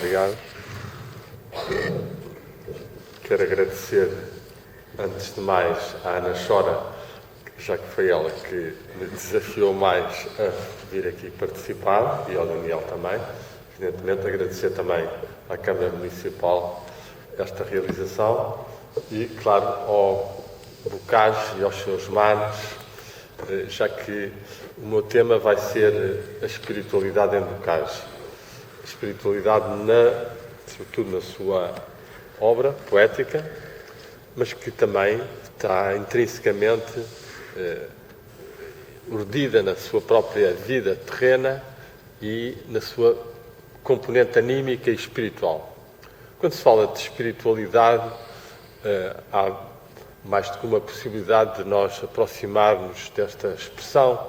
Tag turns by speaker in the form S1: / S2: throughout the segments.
S1: obrigado. Quero agradecer, antes de mais, à Ana Chora, já que foi ela que me desafiou mais a vir aqui participar, e ao Daniel também. Evidentemente, agradecer também à Câmara Municipal esta realização e, claro, ao Bocage e aos seus manos, já que o meu tema vai ser a espiritualidade em Bocage. A espiritualidade, sobretudo na sua obra poética, mas que também está intrinsecamente urdida na sua própria vida terrena e na sua componente anímica e espiritual. Quando se fala de espiritualidade, há mais do que uma possibilidade de nós aproximarmos desta expressão.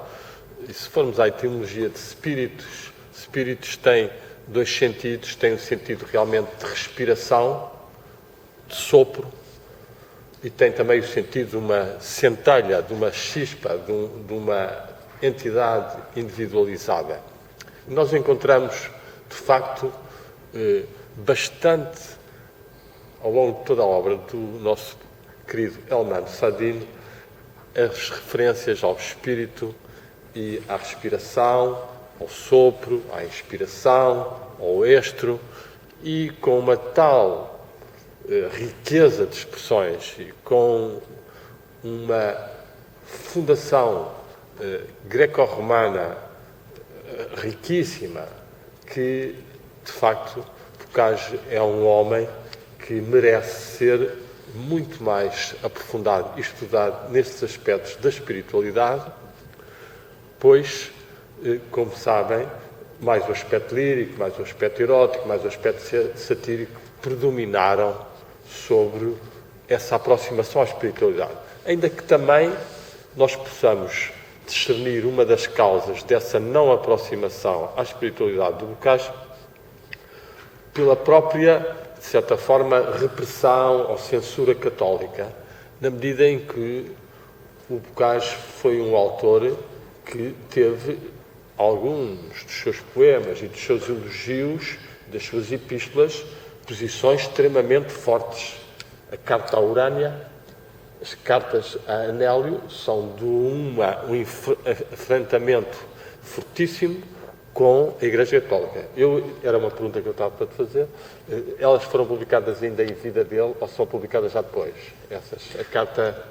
S1: E se formos à etimologia de espíritos têm dois sentidos. Tem um sentido realmente de respiração, de sopro, e tem também o sentido de uma centelha, de uma chispa, de uma entidade individualizada. Nós encontramos, de facto, bastante, ao longo de toda a obra do nosso querido Elman Sadine, as referências ao espírito e à respiração, ao sopro, à inspiração, ao estro, e com uma tal riqueza de expressões e com uma fundação greco-romana riquíssima, que, de facto, Bocage é um homem que merece ser muito mais aprofundado e estudado nestes aspectos da espiritualidade, pois, como sabem, mais o aspecto lírico, mais o aspecto erótico, mais o aspecto satírico predominaram sobre essa aproximação à espiritualidade. Ainda que também nós possamos discernir uma das causas dessa não aproximação à espiritualidade do Bocage pela própria, de certa forma, repressão ou censura católica, na medida em que o Bocage foi um autor que teve alguns dos seus poemas e dos seus elogios, das suas epístolas, posições extremamente fortes. A carta à Urânia, as cartas a Anélio são de um enfrentamento fortíssimo com a Igreja Católica. Era uma pergunta que eu estava para te fazer. Elas foram publicadas ainda em vida dele ou são publicadas já depois? A carta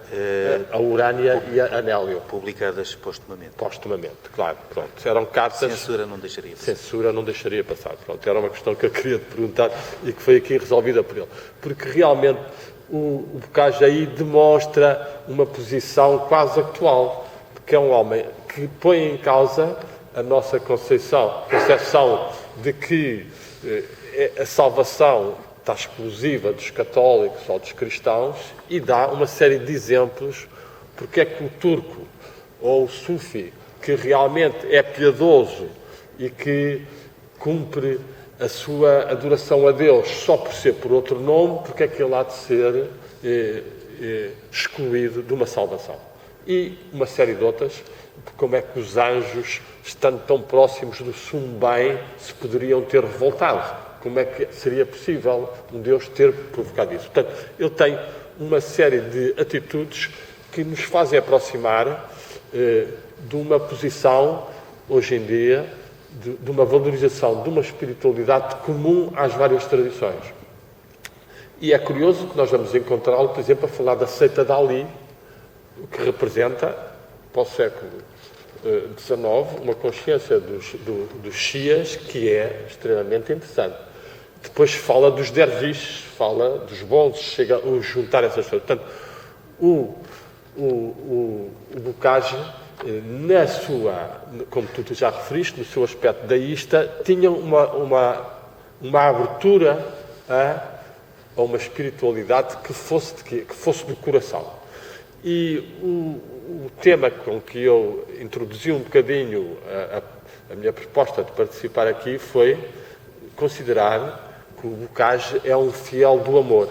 S1: a Urânia e a Anélio.
S2: Publicadas postumamente.
S1: Postumamente, claro. Pronto. Eram cartas...
S2: Censura não deixaria passar.
S1: Censura não deixaria passar. Pronto. Era uma questão que eu queria te perguntar e que foi aqui resolvida por ele. Porque realmente o Bocage aí demonstra uma posição quase atual, porque é um homem que põe em causa a nossa concepção de que a salvação está exclusiva dos católicos ou dos cristãos e dá uma série de exemplos porque é que o turco ou o sufi, que realmente é piedoso e que cumpre a sua adoração a Deus só por ser por outro nome, porque é que ele há de ser excluído de uma salvação. E uma série de outras, como é que os anjos, estando tão próximos do sumo bem, se poderiam ter revoltado? Como é que seria possível um Deus ter provocado isso? Portanto, ele tem uma série de atitudes que nos fazem aproximar de uma posição, hoje em dia, de uma valorização de uma espiritualidade comum às várias tradições. E é curioso que nós vamos encontrá-lo, por exemplo, a falar da seita de Ali, que representa, para o século XIX, uma consciência dos Shias que é extremamente interessante. Depois fala dos derviches, fala dos bonzes, chega a juntar essas coisas. Portanto, o Bocage, na sua, como tu já referiste, no seu aspecto deísta, tinha uma abertura a uma espiritualidade que fosse do coração. E o tema com que eu introduzi um bocadinho a minha proposta de participar aqui foi considerar que o Bocage é um fiel do amor.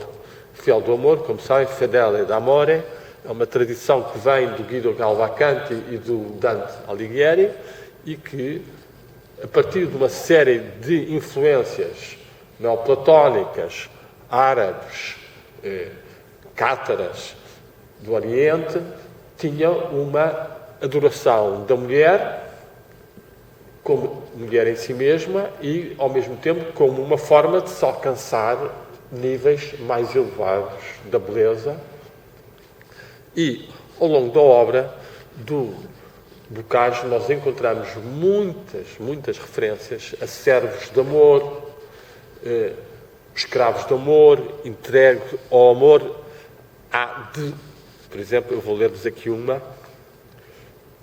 S1: Fiel do amor, como sabem, fedele d'amore, é uma tradição que vem do Guido Cavalcanti e do Dante Alighieri e que, a partir de uma série de influências neoplatónicas, árabes, cátaras do Oriente, tinham uma adoração da mulher como mulher em si mesma e, ao mesmo tempo, como uma forma de se alcançar níveis mais elevados da beleza. E, ao longo da obra do Bocage, nós encontramos muitas referências a servos de amor, escravos de amor, entregue ao amor. Por exemplo, eu vou ler-vos aqui uma.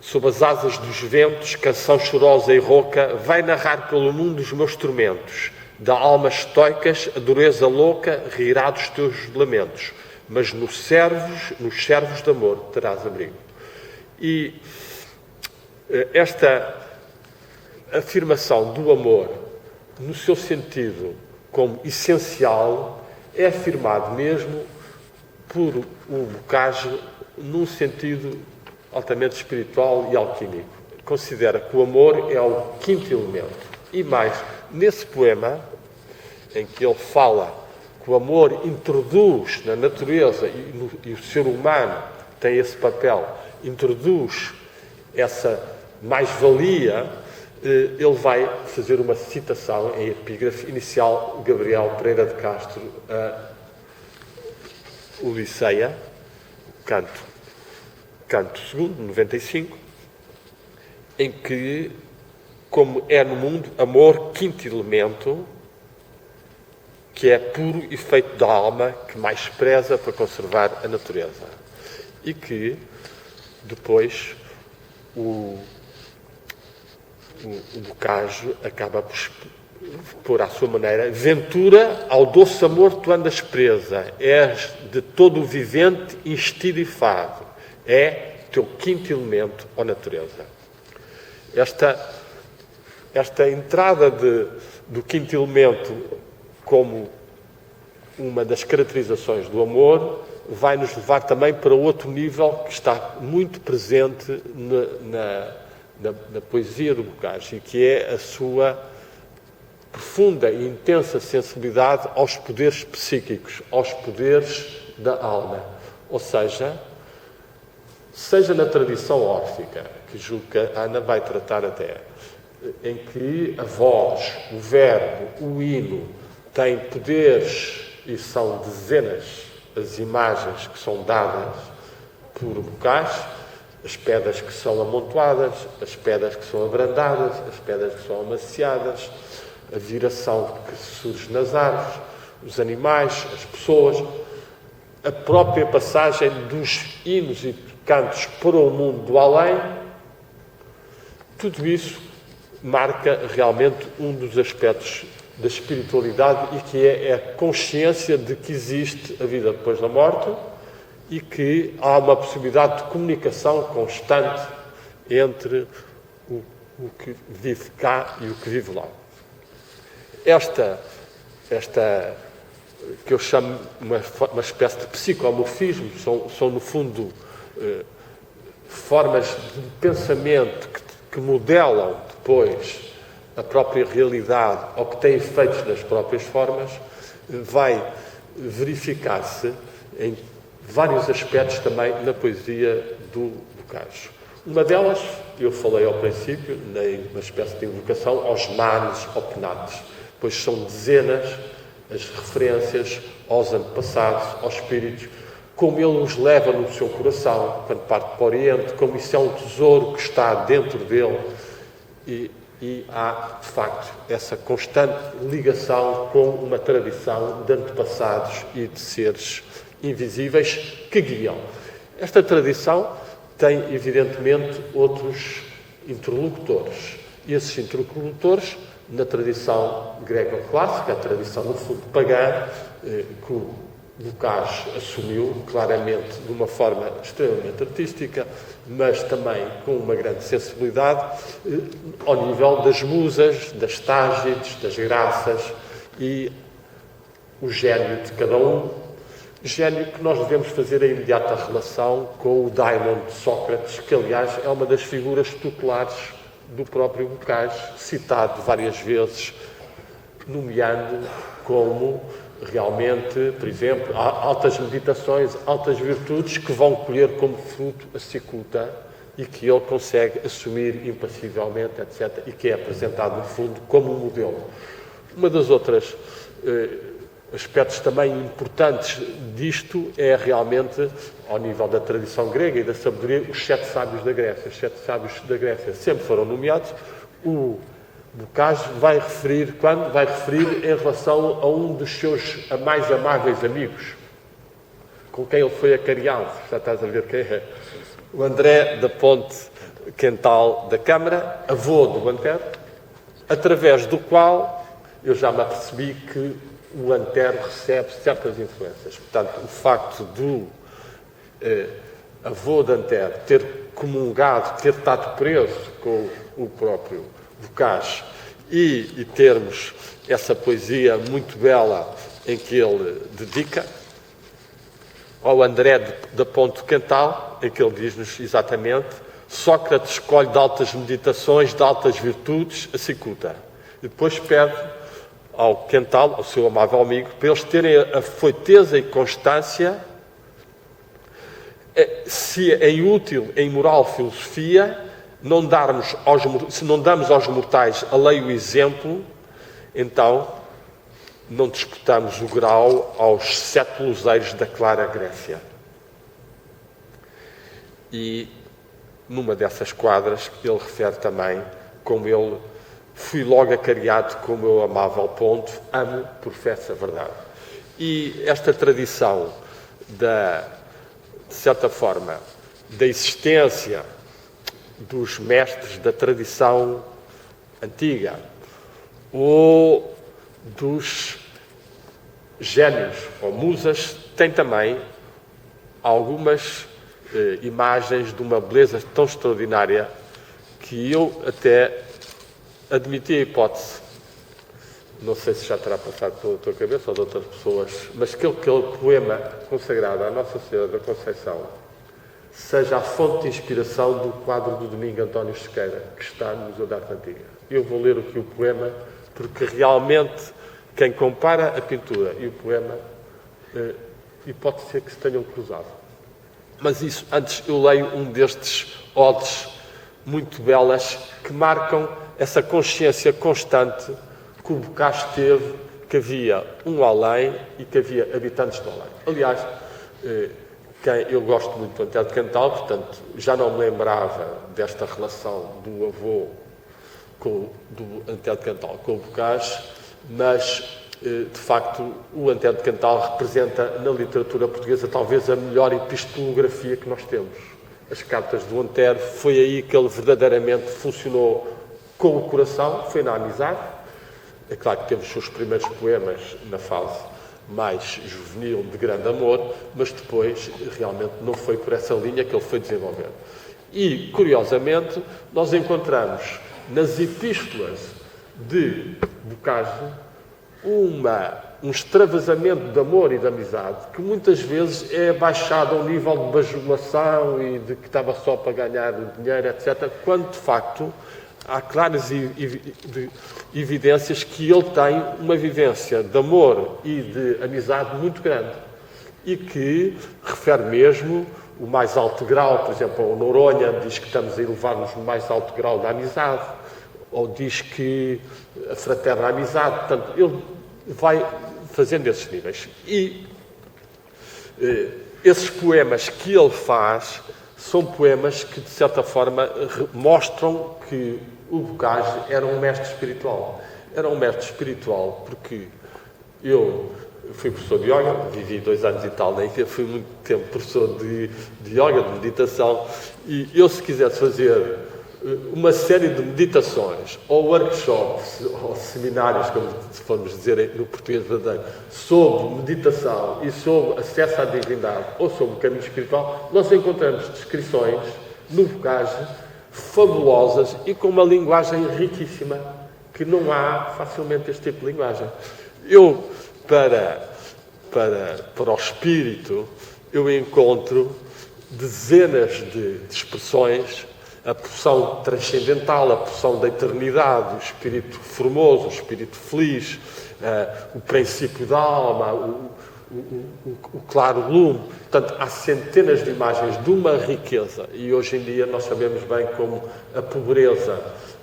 S1: Sob as asas dos ventos, canção chorosa e rouca, vai narrar pelo mundo os meus tormentos. Da almas estoicas, a dureza louca, rirá dos teus lamentos. Mas nos servos de amor terás abrigo. E esta afirmação do amor, no seu sentido como essencial, é afirmado mesmo por o Bocage num sentido altamente espiritual e alquímico. Considera que o amor é o quinto elemento. E mais, nesse poema, em que ele fala que o amor introduz na natureza, e o ser humano tem esse papel, introduz essa mais-valia, ele vai fazer uma citação em epígrafe inicial, Gabriel Pereira de Castro, a Odisseia, canto 2º, 95, em que, como é no mundo, amor, quinto elemento, que é puro e feito da alma, que mais preza para conservar a natureza. E que, depois, o Bocage acaba por pôr à sua maneira: ventura, ao doce amor tu andas presa, és de todo o vivente instido e fado, é teu quinto elemento, ó natureza. Esta entrada do quinto elemento como uma das caracterizações do amor vai nos levar também para outro nível que está muito presente na poesia do Bocage, e que é a sua profunda e intensa sensibilidade aos poderes psíquicos, aos poderes da alma. Ou seja na tradição órfica, que julgo que a Ana vai tratar até, em que a voz, o verbo, o hino têm poderes, e são dezenas as imagens que são dadas por Bocage, as pedras que são amontoadas, as pedras que são abrandadas, as pedras que são amaciadas, a viração que surge nas árvores, os animais, as pessoas, a própria passagem dos hinos e cantos para o mundo do além. Tudo isso marca realmente um dos aspectos da espiritualidade, e que é a consciência de que existe a vida depois da morte e que há uma possibilidade de comunicação constante entre o que vive cá e o que vive lá. Esta que eu chamo uma espécie de psicomorfismo, são no fundo formas de pensamento que modelam depois a própria realidade, ou que têm efeitos nas próprias formas, vai verificar-se em vários aspectos também na poesia do Bocage. Uma delas, eu falei ao princípio, numa espécie de invocação aos manes, ao penates, pois são dezenas as referências aos antepassados, aos espíritos, como ele os leva no seu coração, quando parte para o Oriente, como isso é um tesouro que está dentro dele, e há, de facto, essa constante ligação com uma tradição de antepassados e de seres invisíveis que guiam. Esta tradição tem, evidentemente, outros interlocutores. E esses interlocutores, na tradição grego-clássica, a tradição, no fundo, pagã, que o Bocage assumiu claramente de uma forma extremamente artística, mas também com uma grande sensibilidade ao nível das musas, das tágides, das graças e o gênio de cada um. Gênio que nós devemos fazer a imediata relação com o Daimon de Sócrates, que, aliás, é uma das figuras tutelares do próprio Bocage, citado várias vezes nomeando como realmente, por exemplo, altas meditações, altas virtudes que vão colher como fruto a cicuta e que ele consegue assumir impassivelmente, etc., e que é apresentado, no fundo, como um modelo. Uma das outras aspectos também importantes disto é realmente, ao nível da tradição grega e da sabedoria, os 7 sábios da Grécia. Os 7 sábios da Grécia sempre foram nomeados. O Bocage vai referir, quando? Vai referir em relação a um dos seus mais amáveis amigos, com quem ele foi acariado. Já estás a ver quem é? O André da Ponte Quental da Câmara, avô do Antero, através do qual eu já me apercebi que o Antero recebe certas influências. Portanto, o facto do avô de Antero ter comungado, ter estado preso com o próprio Bocage e termos essa poesia muito bela em que ele dedica ao André da Ponte Quental, em que ele diz-nos exatamente: Sócrates escolhe de altas meditações, de altas virtudes, a cicuta. E depois pede ao Quental, ao seu amável amigo, para eles terem a foiteza e constância, se em útil, em moral filosofia, se não damos aos mortais a lei e o exemplo, então não disputamos o grau aos 7 luzeiros da clara Grécia. E numa dessas quadras ele refere também como ele: fui logo acariado com o meu amável ponto, amo, professa a verdade. E esta tradição de certa forma, da existência dos mestres da tradição antiga ou dos génios ou musas, tem também algumas imagens de uma beleza tão extraordinária que eu até admiti a hipótese, não sei se já terá passado pela tua cabeça ou de outras pessoas, mas que aquele poema consagrado à Nossa Senhora da Conceição seja a fonte de inspiração do quadro do Domingo António Sequeira, que está no Museu da Arte Antiga. Eu vou ler aqui o poema, porque realmente quem compara a pintura e o poema, e pode ser que se tenham cruzado. Mas isso, antes eu leio um destes odes muito belas que marcam essa consciência constante que o Bocage teve, que havia um além e que havia habitantes do além. Aliás, eu gosto muito do Antero de Quental, portanto, já não me lembrava desta relação do avô do Antero de Quental com o Bocage, mas, de facto, o Antero de Quental representa na literatura portuguesa talvez a melhor epistolografia que nós temos. As cartas do Antero, foi aí que ele verdadeiramente funcionou com o coração, foi na amizade. É claro que teve os seus primeiros poemas na fase mais juvenil, de grande amor, mas depois realmente não foi por essa linha que ele foi desenvolvendo. E, curiosamente, nós encontramos nas epístolas de Bocage um extravasamento de amor e de amizade que muitas vezes é baixado ao nível de bajulação e de que estava só para ganhar dinheiro, etc., quando de facto há claras evidências que ele tem uma vivência de amor e de amizade muito grande e que refere mesmo o mais alto grau. Por exemplo, o Noronha diz que estamos a elevar-nos no mais alto grau da amizade, ou diz que a fraterna amizade. Portanto, ele vai fazendo esses níveis. E esses poemas que ele faz são poemas que, de certa forma, mostram que o Bocage era um mestre espiritual. Era um mestre espiritual porque eu fui professor de yoga, vivi 2 anos e tal na Índia, fui muito tempo professor de yoga, de meditação, e eu, se quisesse fazer uma série de meditações, ou workshops, ou seminários, como se formos dizer no português verdadeiro, sobre meditação e sobre acesso à divindade, ou sobre o caminho espiritual, nós encontramos descrições no Bocage fabulosas e com uma linguagem riquíssima, que não há facilmente este tipo de linguagem. Eu, para o espírito, eu encontro dezenas de expressões a porção transcendental, a porção da eternidade, o espírito formoso, o espírito feliz, o princípio da alma, o claro lume. Portanto, há centenas de imagens de uma riqueza, e hoje em dia nós sabemos bem como a pobreza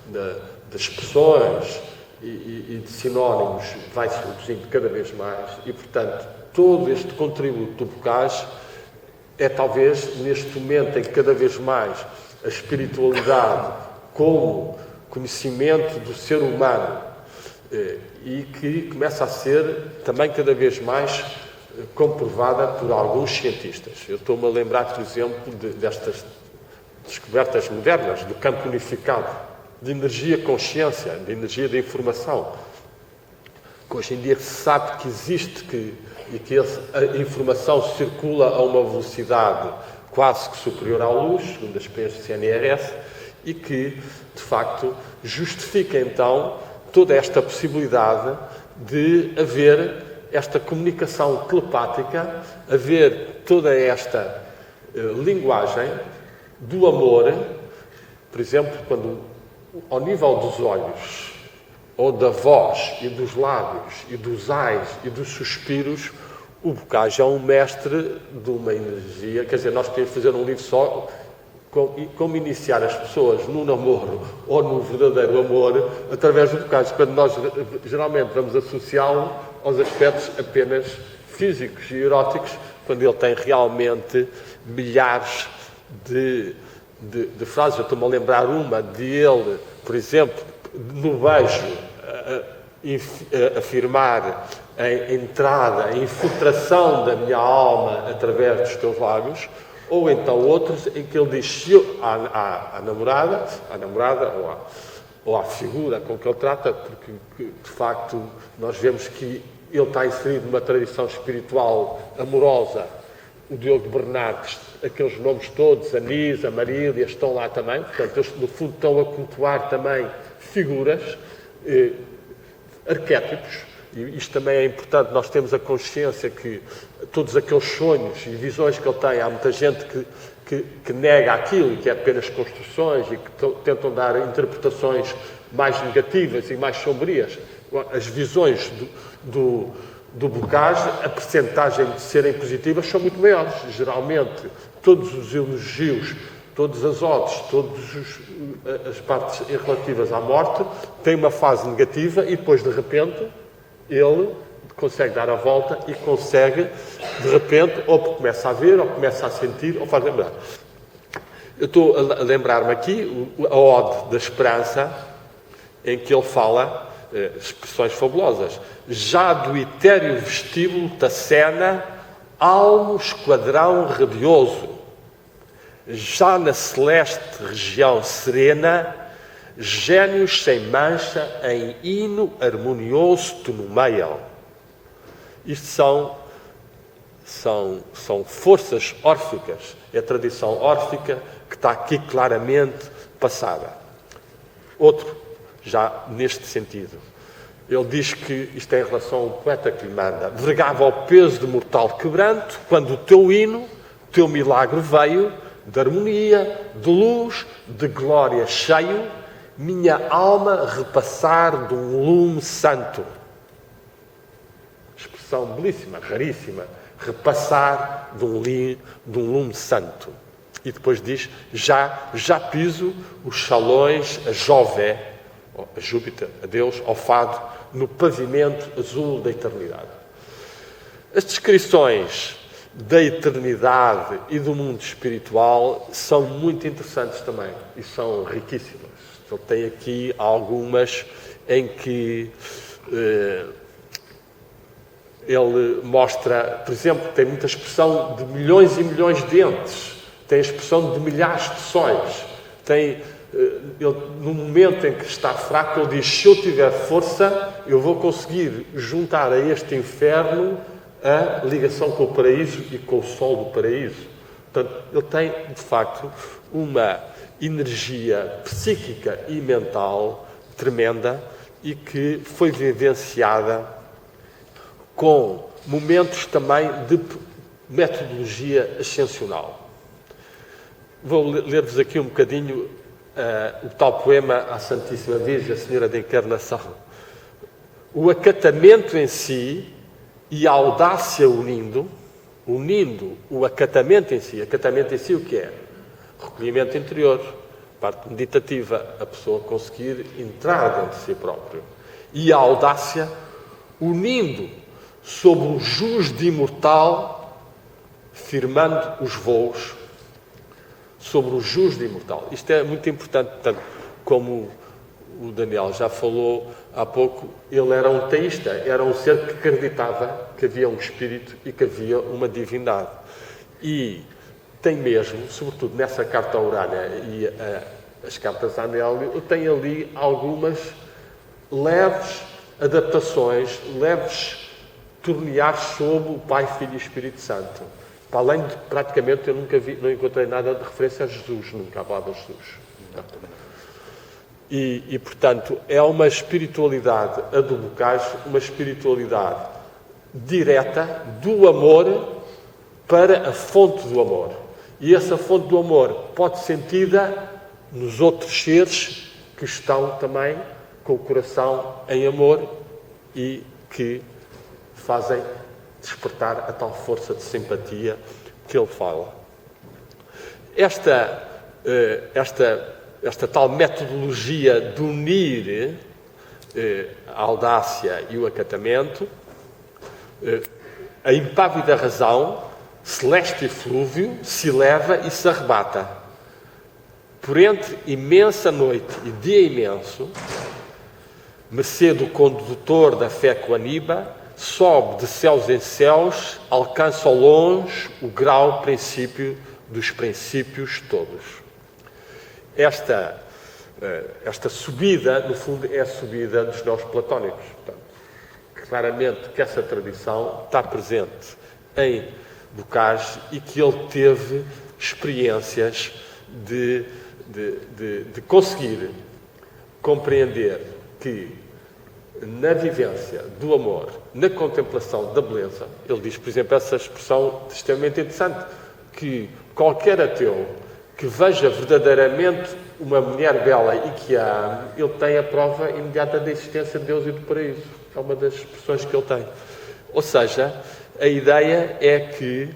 S1: de expressões e de sinónimos vai se reduzindo cada vez mais, e, portanto, todo este contributo do Bocage é talvez neste momento em que cada vez mais a espiritualidade como conhecimento do ser humano e que começa a ser também cada vez mais comprovada por alguns cientistas. Eu estou-me a lembrar, por exemplo, destas descobertas modernas do campo unificado, de energia-consciência, de energia da informação, que hoje em dia se sabe que existe e que a informação circula a uma velocidade quase que superior à luz, segundo as experiências do CNRS, e que, de facto, justifica então toda esta possibilidade de haver esta comunicação telepática, haver toda esta linguagem do amor, por exemplo, quando ao nível dos olhos, ou da voz e dos lábios, e dos ais e dos suspiros, o Bocage é um mestre de uma energia. Quer dizer, nós queremos fazer um livro só como iniciar as pessoas no namoro ou no verdadeiro amor através do Bocage, quando nós geralmente vamos associá-lo aos aspectos apenas físicos e eróticos, quando ele tem realmente milhares de frases. Eu estou-me a lembrar uma de ele, por exemplo, no beijo, afirmar a entrada, a infiltração da minha alma através dos teus lábios, ou então outros em que ele diz à namorada ou à figura com que ele trata, porque de facto nós vemos que ele está inserido numa tradição espiritual amorosa. O Diogo Bernardes, aqueles nomes todos, Anis, a Marília, estão lá também. Portanto, eles, no fundo, estão a cultuar também figuras, arquétipos. E isto também é importante, nós temos a consciência que todos aqueles sonhos e visões que ele tem, há muita gente que nega aquilo e que é apenas construções e que tentam dar interpretações mais negativas e mais sombrias. As visões do Bocage, a percentagem de serem positivas são muito maiores. Geralmente, todos os elogios, todas as odes, todas as partes relativas à morte têm uma fase negativa e depois, de repente, ele consegue dar a volta e consegue, de repente, ou começa a ver, ou começa a sentir, ou faz lembrar. Eu estou a lembrar-me aqui a ode da esperança, em que ele fala expressões fabulosas. Já do etéreo vestíbulo da Sena, almo esquadrão radioso. Já na celeste região serena, gênios sem mancha em hino harmonioso te nomeiam. Isto são forças órficas. É a tradição órfica que está aqui claramente passada. Outro, já neste sentido. Ele diz que, isto é em relação ao poeta que lhe manda, vergava ao peso de mortal quebranto, quando o teu hino, o teu milagre veio, de harmonia, de luz, de glória cheio, minha alma repassar de um lume santo. Expressão belíssima, raríssima. Repassar de um lume santo. E depois diz, já piso os salões a Jové, a Júpiter, a Deus, ao fado, no pavimento azul da eternidade. As descrições da eternidade e do mundo espiritual são muito interessantes também e são riquíssimas. Ele tem aqui algumas em que ele mostra, por exemplo, tem muita expressão de milhões e milhões de entes, tem a expressão de milhares de sóis, tem... Ele, no momento em que está fraco, ele diz, se eu tiver força, eu vou conseguir juntar a este inferno a ligação com o paraíso e com o sol do paraíso. Portanto, ele tem, de facto, uma energia psíquica e mental tremenda e que foi vivenciada com momentos também de metodologia ascensional. Vou ler-vos aqui um bocadinho o tal poema à Santíssima Virgem, a Senhora da Encarnação. O acatamento em si e a audácia unindo o acatamento em si o que é? Recolhimento interior, parte meditativa, a pessoa conseguir entrar dentro de si próprio. E a audácia unindo sobre o jus de imortal, firmando os voos sobre o jus de imortal. Isto é muito importante, tanto como o Daniel já falou há pouco, ele era um teísta, era um ser que acreditava que havia um espírito e que havia uma divindade. E tem mesmo, sobretudo nessa carta a Urânia e as cartas a Anélio, tem ali algumas leves adaptações, leves torneares sobre o Pai, Filho e Espírito Santo. Para além de, praticamente, eu não encontrei nada de referência a Jesus, nunca falava de Jesus. E, portanto, é uma espiritualidade, a do Bocage, uma espiritualidade direta do amor para a fonte do amor. E essa fonte do amor pode ser sentida nos outros seres que estão também com o coração em amor e que fazem despertar a tal força de simpatia que ele fala. Esta tal metodologia de unir a audácia e o acatamento, a impávida razão, celeste e flúvio, se eleva e se arrebata. Por entre imensa noite e dia imenso, mercê do condutor da fé coaniba, sobe de céus em céus, alcança ao longe o grau princípio dos princípios todos. Esta subida, no fundo, é a subida dos neoplatónicos. Portanto, claramente que essa tradição está presente em Bocage e que ele teve experiências de conseguir compreender que na vivência do amor, na contemplação da beleza, ele diz, por exemplo, essa expressão extremamente interessante, que qualquer ateu que veja verdadeiramente uma mulher bela e que a ame, ele tem a prova imediata da existência de Deus e do paraíso. É uma das expressões que ele tem. Ou seja, a ideia é que,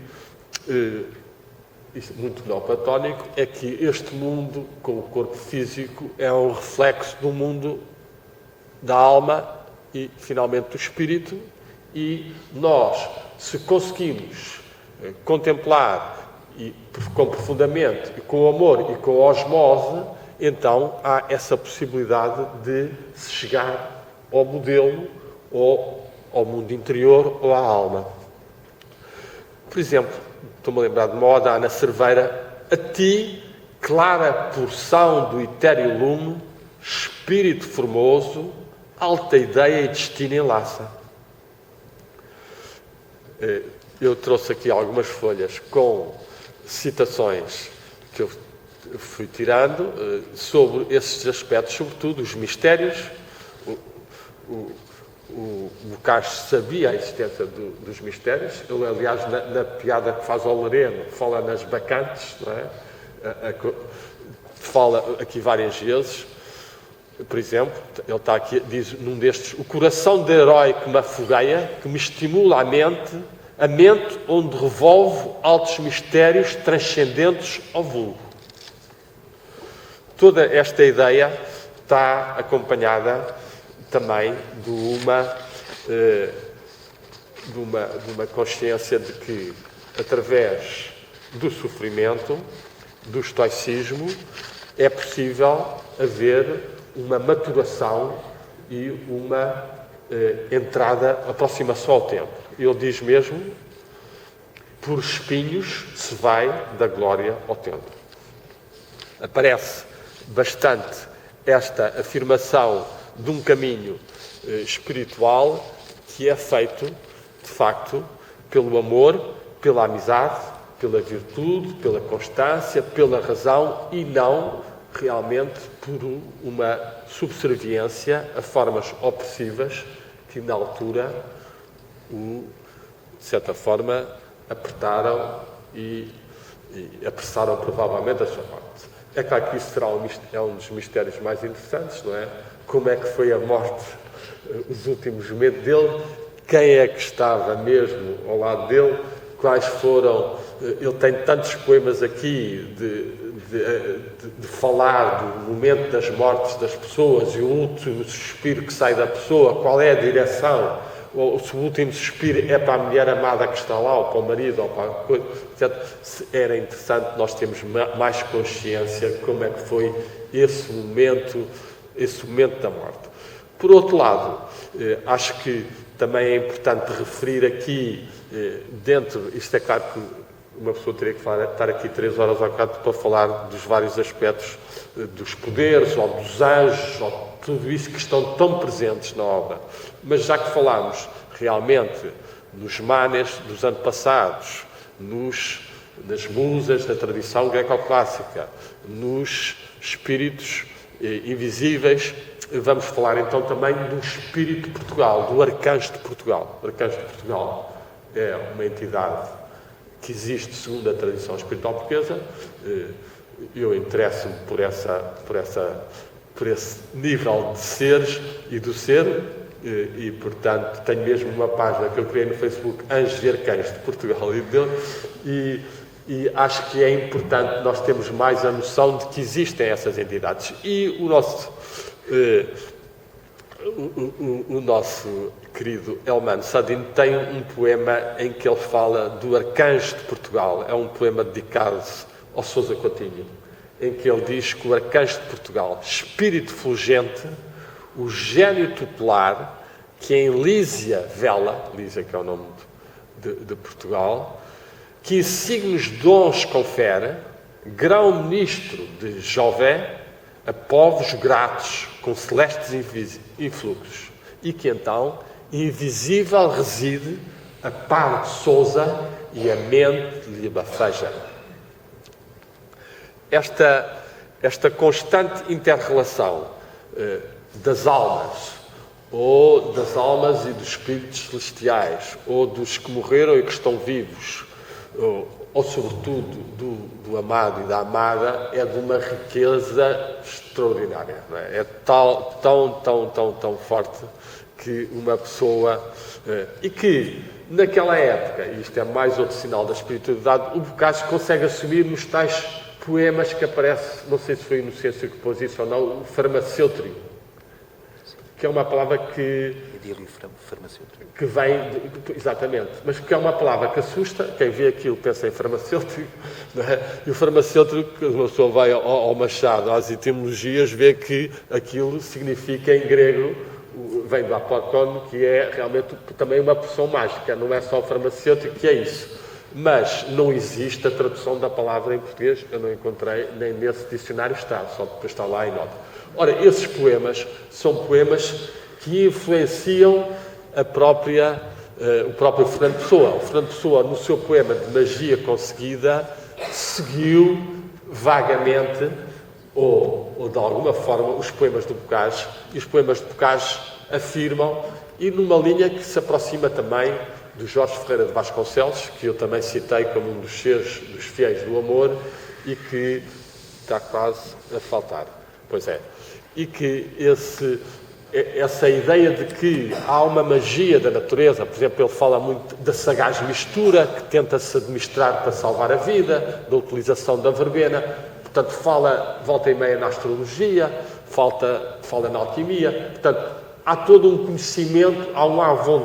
S1: muito neoplatónico, é que este mundo, com o corpo físico, é um reflexo do mundo da alma e, finalmente, do espírito, e nós, se conseguimos contemplar com profundamente, e com amor e com osmose, então há essa possibilidade de se chegar ao modelo, ou ao mundo interior, ou à alma. Por exemplo, estou-me a lembrar de uma oda na Cerveira: a ti, clara porção do etéreo lume, espírito formoso, alta ideia e destino enlaça. Eu trouxe aqui algumas folhas com citações que eu fui tirando sobre esses aspectos, sobretudo os mistérios. O Bocage sabia a existência dos mistérios. Ele, aliás, na piada que faz ao Lereno, fala nas bacantes, não é? Fala aqui várias vezes. Por exemplo, ele está aqui, diz num destes: o coração de herói que me afogueia, que me estimula a mente onde revolvo altos mistérios transcendentes ao vulgo. Toda esta ideia está acompanhada também de uma consciência de que, através do sofrimento, do estoicismo, é possível haver uma maturação e uma entrada, aproximação ao tempo. Ele diz mesmo: por espinhos se vai da glória ao tempo. Aparece bastante esta afirmação de um caminho espiritual que é feito, de facto, pelo amor, pela amizade, pela virtude, pela constância, pela razão e não realmente por uma subserviência a formas opressivas que, na altura, de certa forma, apertaram e apressaram provavelmente a sua morte. É claro que isso será um dos mistérios mais interessantes, não é? Como é que foi a morte, os últimos momentos dele, quem é que estava mesmo ao lado dele, quais foram... Ele tem tantos poemas aqui de falar do momento das mortes das pessoas e o último suspiro que sai da pessoa, qual é a direção, ou se o último suspiro é para a mulher amada que está lá, ou para o marido, ou para a coisa. Portanto, era interessante nós termos mais consciência de como é que foi esse momento da morte. Por outro lado, acho que também é importante referir aqui, isto é claro que uma pessoa teria que estar aqui 3 horas ao bocado para falar dos vários aspectos dos poderes, ou dos anjos, ou tudo isso que estão tão presentes na obra. Mas já que falámos realmente nos manes dos antepassados, nas musas da tradição greco-clássica, nos espíritos invisíveis, vamos falar então também do Espírito de Portugal, do Arcanjo de Portugal. O Arcanjo de Portugal é uma entidade que existe segundo a tradição espiritual portuguesa. Eu interesso-me por esse nível de seres e do ser, e portanto tenho mesmo uma página que eu criei no Facebook, Anjos e Arcanjos de Portugal e de Deus, e acho que é importante nós termos mais a noção de que existem essas entidades. E o nosso querido Elman Sadin tem um poema em que ele fala do Arcanjo de Portugal. É um poema dedicado ao Sousa Coutinho, em que ele diz que o Arcanjo de Portugal, espírito fulgente, o gênio tutelar, que em Lísia vela, Lísia que é o nome de Portugal, que insígnios dons confere, grão-ministro de Jové, a povos gratos com celestes influxos, e que então, invisível reside, a par de Sousa e a mente lhe bafeja. Esta constante inter-relação das almas, ou das almas e dos espíritos celestiais, ou dos que morreram e que estão vivos, ou sobretudo do amado e da amada, é de uma riqueza extraordinária. Não é? É tão forte que uma pessoa... e que, naquela época, e isto é mais outro sinal da espiritualidade, o Bocage consegue assumir nos tais poemas que aparece, não sei se foi Inocêncio que pôs isso ou não, o farmacêutico, que é uma palavra que vem... exatamente, mas que é uma palavra que assusta. Quem vê aquilo pensa em farmacêutico, não é? E o farmacêutico, uma pessoa vai ao Machado, às etimologias, vê que aquilo significa, em grego, vem do apócrifo, que é realmente também uma poção mágica, não é só o farmacêutico que é isso. Mas não existe a tradução da palavra em português, eu não encontrei, nem nesse dicionário está, só depois está lá em nota. Ora, esses poemas são poemas que influenciam o próprio Fernando Pessoa. O Fernando Pessoa, no seu poema de Magia Conseguida, seguiu vagamente, ou de alguma forma, os poemas do Bocage, e os poemas do Bocage afirmam, e numa linha que se aproxima também do Jorge Ferreira de Vasconcelos, que eu também citei como um dos seres, dos fiéis do amor, e que está quase a faltar. Pois é. E que essa ideia de que há uma magia da natureza, por exemplo, ele fala muito da sagaz mistura, que tenta-se administrar para salvar a vida, da utilização da verbena, portanto, fala volta e meia na astrologia, fala na alquimia, portanto, há todo um conhecimento, há um à vontade